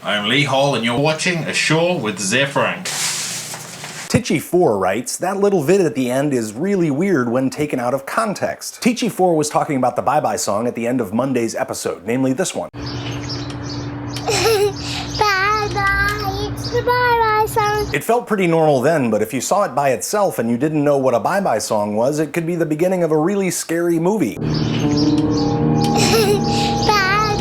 I'm Lee Hall and you're watching Ashore with Ze Frank. Tichy4 writes, that little vid at the end is really weird when taken out of context. Tichy4 was talking about the Bye Bye song at the end of Monday's episode, namely this one. Bye bye, it's the Bye Bye song. It felt pretty normal then, but if you saw it by itself and you didn't know what a Bye Bye song was, it could be the beginning of a really scary movie. Bye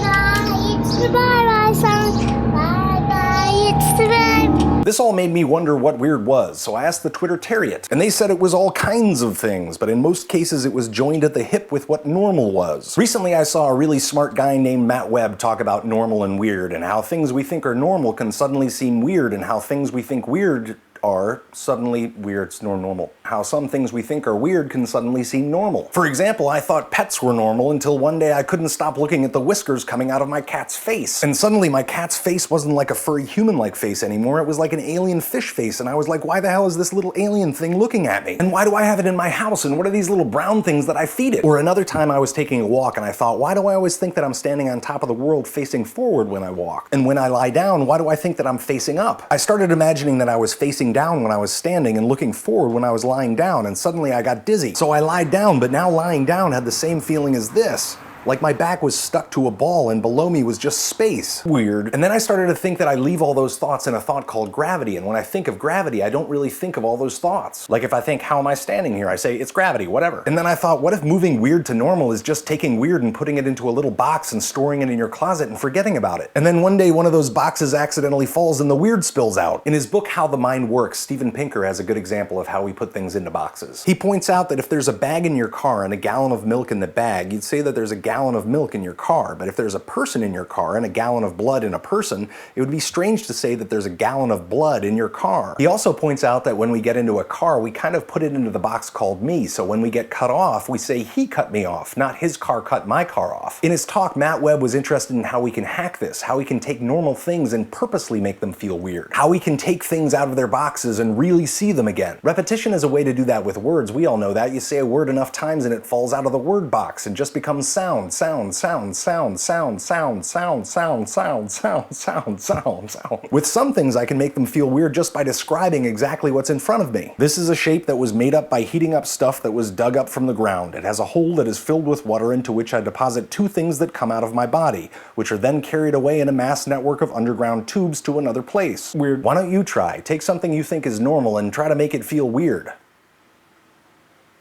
bye, it's the Bye Bye song. Bye bye, it's the Bye. This all made me wonder what weird was, so I asked the Twitter Terriot, and they said it was all kinds of things, but in most cases it was joined at the hip with what normal was. Recently I saw a really smart guy named Matt Webb talk about normal and weird, and how things we think are normal can suddenly seem weird, and how things we think weird are suddenly weird nor normal. How some things we think are weird can suddenly seem normal. For example, I thought pets were normal until one day I couldn't stop looking at the whiskers coming out of my cat's face. And suddenly my cat's face wasn't like a furry human-like face anymore, it was like an alien fish face, and I was like, why the hell is this little alien thing looking at me? And why do I have it in my house? And what are these little brown things that I feed it? Or another time I was taking a walk and I thought, why do I always think that I'm standing on top of the world facing forward when I walk? And when I lie down, why do I think that I'm facing up? I started imagining that I was facing down when I was standing and looking forward when I was lying down, and suddenly I got dizzy. So I lied down, but now lying down had the same feeling as this. Like my back was stuck to a ball and below me was just space. Weird. And then I started to think that I leave all those thoughts in a thought called gravity, and when I think of gravity, I don't really think of all those thoughts. Like if I think, how am I standing here? I say, it's gravity, whatever. And then I thought, what if moving weird to normal is just taking weird and putting it into a little box and storing it in your closet and forgetting about it? And then one day one of those boxes accidentally falls and the weird spills out. In his book, How the Mind Works, Steven Pinker has a good example of how we put things into boxes. He points out that if there's a bag in your car and a gallon of milk in the bag, you'd say that there's a gallon of milk in your car, but if there's a person in your car and a gallon of blood in a person, it would be strange to say that there's a gallon of blood in your car. He also points out that when we get into a car, we kind of put it into the box called me, so when we get cut off, we say he cut me off, not his car cut my car off. In his talk, Matt Webb was interested in how we can hack this, how we can take normal things and purposely make them feel weird, how we can take things out of their boxes and really see them again. Repetition is a way to do that with words, we all know that. You say a word enough times and it falls out of the word box and just becomes sound, sound, sound, sound, sound, sound, sound, sound, sound, sound, sound, sound, sound. With some things I can make them feel weird just by describing exactly what's in front of me. This is a shape that was made up by heating up stuff that was dug up from the ground. It has a hole that is filled with water into which I deposit two things that come out of my body, which are then carried away in a mass network of underground tubes to another place. Weird. Why don't you try? Take something you think is normal and try to make it feel weird.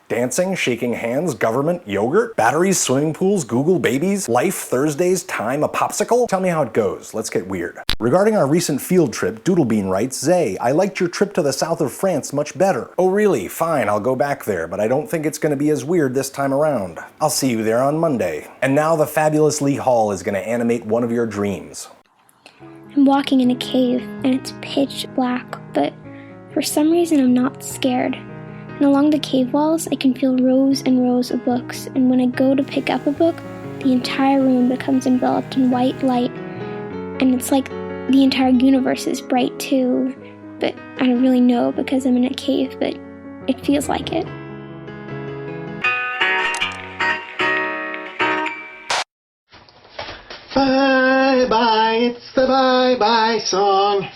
Dancing, shaking hands, government, yogurt, batteries, swimming pools, Google, babies, life, Thursdays, time, a popsicle? Tell me how it goes. Let's get weird. Regarding our recent field trip, Doodlebean writes, Zay, I liked your trip to the south of France much better. Oh really? Fine, I'll go back there, but I don't think it's gonna be as weird this time around. I'll see you there on Monday. And now the fabulous Lee Hall is gonna animate one of your dreams. I'm walking in a cave and it's pitch black, but for some reason I'm not scared. And along the cave walls, I can feel rows and rows of books, and when I go to pick up a book, the entire room becomes enveloped in white light, and it's like the entire universe is bright too, but I don't really know because I'm in a cave, but it feels like it. Bye bye, it's the Bye Bye song.